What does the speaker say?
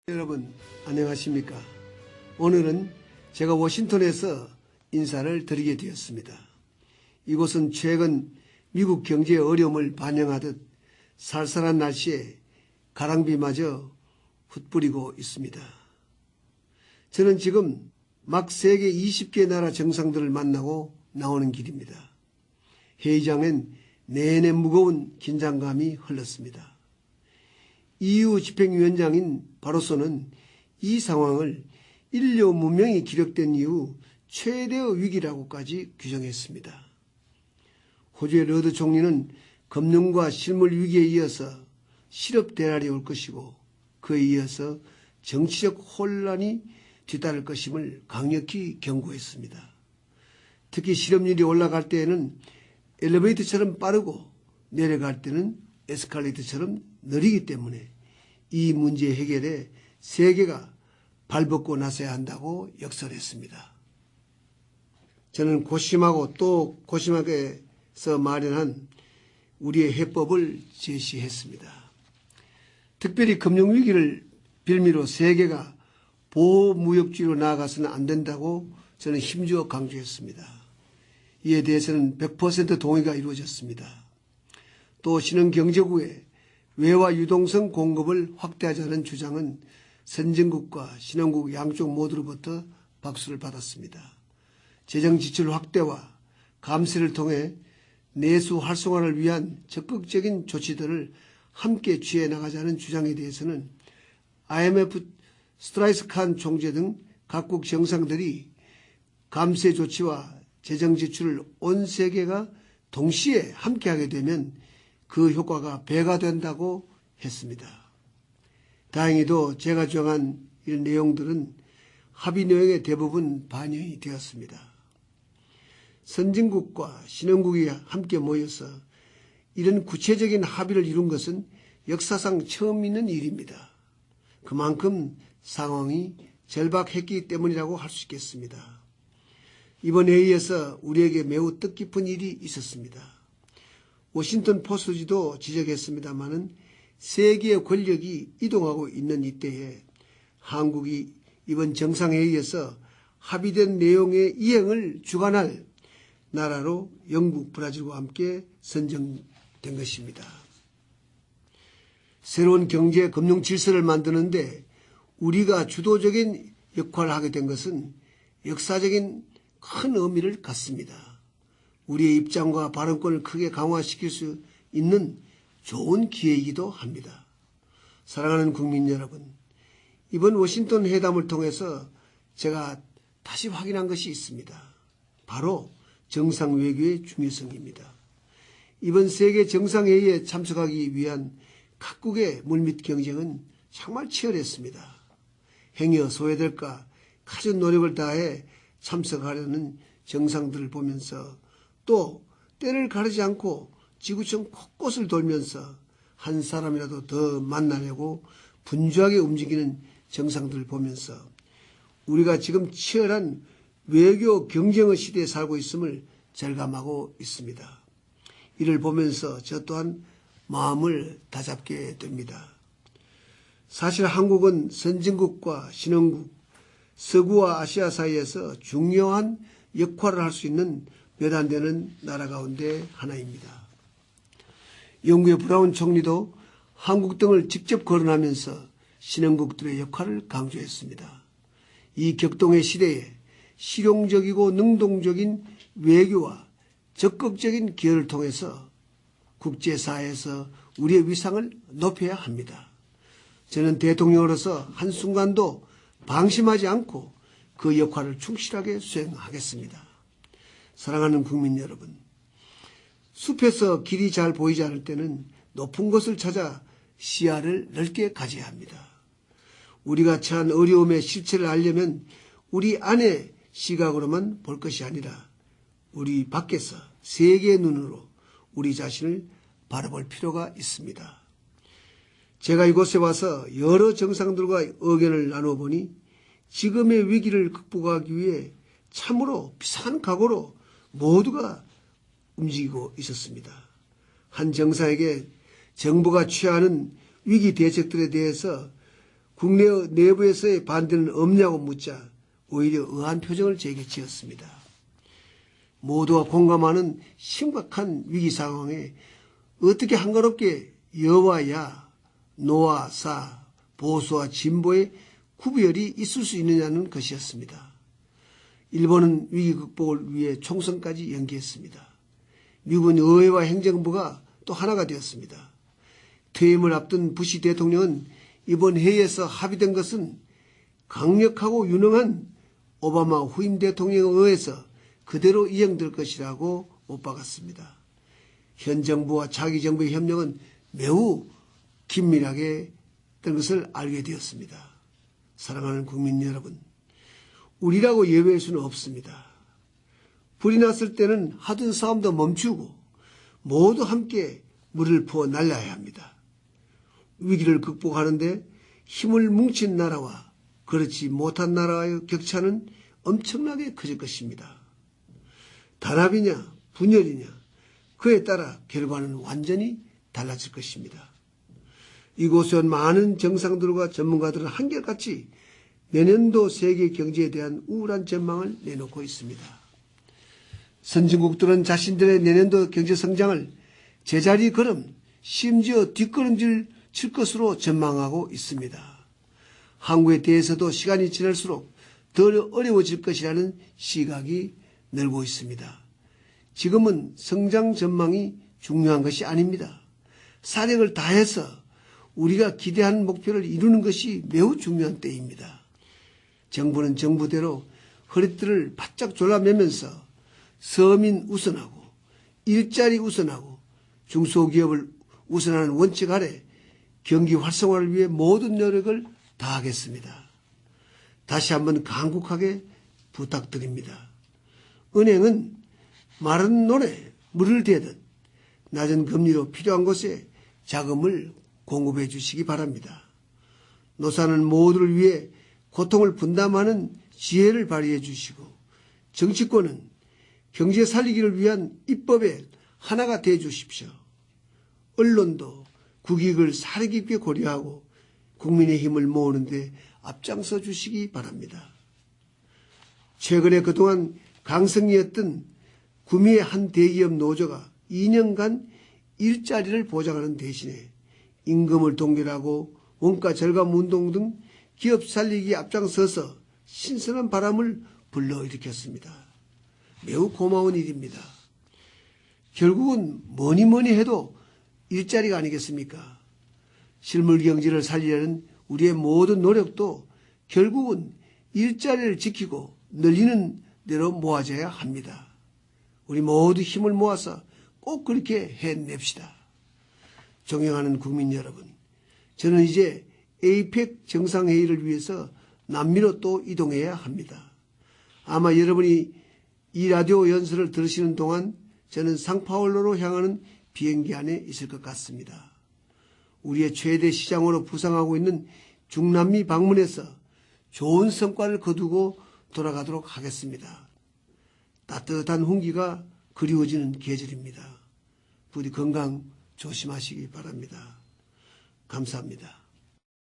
여러분 안녕하십니까? 오늘은 제가 워싱턴에서 인사를 드리게 되었습니다. 이곳은 최근 미국 경제의 어려움을 반영하듯 쌀쌀한 날씨에 가랑비마저 흩뿌리고 있습니다. 저는 지금 막 세계 20개 나라 정상들을 만나고 나오는 길입니다. 회의장엔 내내 무거운 긴장감이 흘렀습니다. EU 집행위원장인 바로소는 이 상황을 인류 문명이 기록된 이후 최대의 위기라고까지 규정했습니다. 호주의 러드 총리는 금융과 실물 위기에 이어서 실업 대란이 올 것이고 그에 이어서 정치적 혼란이 뒤따를 것임을 강력히 경고했습니다. 특히 실업률이 올라갈 때에는 엘리베이터처럼 빠르고 내려갈 때는 에스컬레이터처럼 느리기 때문에 이 문제 해결에 세계가 발벗고 나서야 한다고 역설했습니다. 저는 고심하고 또 고심하게서 마련한 우리의 해법을 제시했습니다. 특별히 금융위기를 빌미로 세계가 보호무역주의로 나아가서는 안 된다고 저는 힘주어 강조했습니다. 이에 대해서는 100% 동의가 이루어졌습니다. 또 신흥경제국에 외화 유동성 공급을 확대하자는 주장은 선진국과 신흥국 양쪽 모두로부터 박수를 받았습니다. 재정 지출 확대와 감세를 통해 내수 활성화를 위한 적극적인 조치들을 함께 취해 나가자는 주장에 대해서는 IMF 스트라이스칸 총재 등 각국 정상들이 감세 조치와 재정 지출을 온 세계가 동시에 함께하게 되면 그 효과가 배가 된다고 했습니다. 다행히도 제가 정한 이 내용들은 합의 내용의 대부분 반영이 되었습니다. 선진국과 신흥국이 함께 모여서 이런 구체적인 합의를 이룬 것은 역사상 처음 있는 일입니다. 그만큼 상황이 절박했기 때문이라고 할 수 있겠습니다. 이번 회의에서 우리에게 매우 뜻깊은 일이 있었습니다. 워싱턴 포스트지도 지적했습니다마는 세계의 권력이 이동하고 있는 이때에 한국이 이번 정상회의에서 합의된 내용의 이행을 주관할 나라로 영국, 브라질과 함께 선정된 것입니다. 새로운 경제 금융 질서를 만드는데 우리가 주도적인 역할을 하게 된 것은 역사적인 큰 의미를 갖습니다. 우리의 입장과 발언권을 크게 강화시킬 수 있는 좋은 기회이기도 합니다. 사랑하는 국민 여러분, 이번 워싱턴 회담을 통해서 제가 다시 확인한 것이 있습니다. 바로 정상외교의 중요성입니다. 이번 세계 정상회의에 참석하기 위한 각국의 물밑 경쟁은 정말 치열했습니다. 행여 소외될까 갖은 노력을 다해 참석하려는 정상들을 보면서 또 때를 가르지 않고 지구촌 곳곳을 돌면서 한 사람이라도 더 만나려고 분주하게 움직이는 정상들을 보면서 우리가 지금 치열한 외교 경쟁의 시대에 살고 있음을 절감하고 있습니다. 이를 보면서 저 또한 마음을 다잡게 됩니다. 사실 한국은 선진국과 신흥국, 서구와 아시아 사이에서 중요한 역할을 할 수 있는 몇 안 되는 나라 가운데 하나입니다. 영국의 브라운 총리도 한국 등을 직접 거론하면서 신흥국들의 역할을 강조했습니다. 이 격동의 시대에 실용적이고 능동적인 외교와 적극적인 기여를 통해서 국제사회에서 우리의 위상을 높여야 합니다. 저는 대통령으로서 한순간도 방심하지 않고 그 역할을 충실하게 수행하겠습니다. 사랑하는 국민 여러분, 숲에서 길이 잘 보이지 않을 때는 높은 곳을 찾아 시야를 넓게 가져야 합니다. 우리가 처한 어려움의 실체를 알려면 우리 안의 시각으로만 볼 것이 아니라 우리 밖에서 세계의 눈으로 우리 자신을 바라볼 필요가 있습니다. 제가 이곳에 와서 여러 정상들과 의견을 나눠보니 지금의 위기를 극복하기 위해 참으로 비상한 각오로 모두가 움직이고 있었습니다. 한 정상에게 정부가 취하는 위기 대책들에 대해서 국내 내부에서의 반대는 없냐고 묻자 오히려 의아한 표정을 제게 지었습니다. 모두가 공감하는 심각한 위기 상황에 어떻게 한가롭게 여와 야, 노와 사, 보수와 진보의 구별이 있을 수 있느냐는 것이었습니다. 일본은 위기 극복을 위해 총선까지 연기했습니다. 미국은 의회와 행정부가 또 하나가 되었습니다. 퇴임을 앞둔 부시 대통령은 이번 회의에서 합의된 것은 강력하고 유능한 오바마 후임 대통령에 의해서 그대로 이행될 것이라고 못 박았습니다. 현 정부와 차기 정부의 협력은 매우 긴밀하게 된 것을 알게 되었습니다. 사랑하는 국민 여러분, 우리라고 예외일 수는 없습니다. 불이 났을 때는 하던 싸움도 멈추고 모두 함께 물을 부어 날려야 합니다. 위기를 극복하는데 힘을 뭉친 나라와 그렇지 못한 나라와의 격차는 엄청나게 커질 것입니다. 단합이냐 분열이냐 그에 따라 결과는 완전히 달라질 것입니다. 이곳에 온 많은 정상들과 전문가들은 한결같이 내년도 세계 경제에 대한 우울한 전망을 내놓고 있습니다. 선진국들은 자신들의 내년도 경제 성장을 제자리 걸음 심지어 뒷걸음질 칠 것으로 전망하고 있습니다. 한국에 대해서도 시간이 지날수록 더 어려워질 것이라는 시각이 늘고 있습니다. 지금은 성장 전망이 중요한 것이 아닙니다. 사력을 다해서 우리가 기대하는 목표를 이루는 것이 매우 중요한 때입니다. 정부는 정부대로 허리띠를 바짝 졸라매면서 서민 우선하고 일자리 우선하고 중소기업을 우선하는 원칙 아래 경기 활성화를 위해 모든 노력을 다하겠습니다. 다시 한번 간곡하게 부탁드립니다. 은행은 마른 논에 물을 대듯 낮은 금리로 필요한 곳에 자금을 공급해 주시기 바랍니다. 노사는 모두를 위해 고통을 분담하는 지혜를 발휘해 주시고 정치권은 경제 살리기를 위한 입법의 하나가 되어 주십시오. 언론도 국익을 사려 깊게 고려하고 국민의 힘을 모으는 데 앞장서 주시기 바랍니다. 최근에 그동안 강성이었던 구미의 한 대기업 노조가 2년간 일자리를 보장하는 대신에 임금을 동결하고 원가 절감 운동 등 기업 살리기에 앞장서서 신선한 바람을 불러일으켰습니다. 매우 고마운 일입니다. 결국은 뭐니 해도 일자리가 아니겠습니까? 실물 경제를 살리려는 우리의 모든 노력도 결국은 일자리를 지키고 늘리는 대로 모아져야 합니다. 우리 모두 힘을 모아서 꼭 그렇게 해냅시다. 존경하는 국민 여러분, 저는 이제 에이펙 정상회의를 위해서 남미로 또 이동해야 합니다. 아마 여러분이 이 라디오 연설을 들으시는 동안 저는 상파울로로 향하는 비행기 안에 있을 것 같습니다. 우리의 최대 시장으로 부상하고 있는 중남미 방문에서 좋은 성과를 거두고 돌아가도록 하겠습니다. 따뜻한 훈기가 그리워지는 계절입니다. 부디 건강 조심하시기 바랍니다. 감사합니다.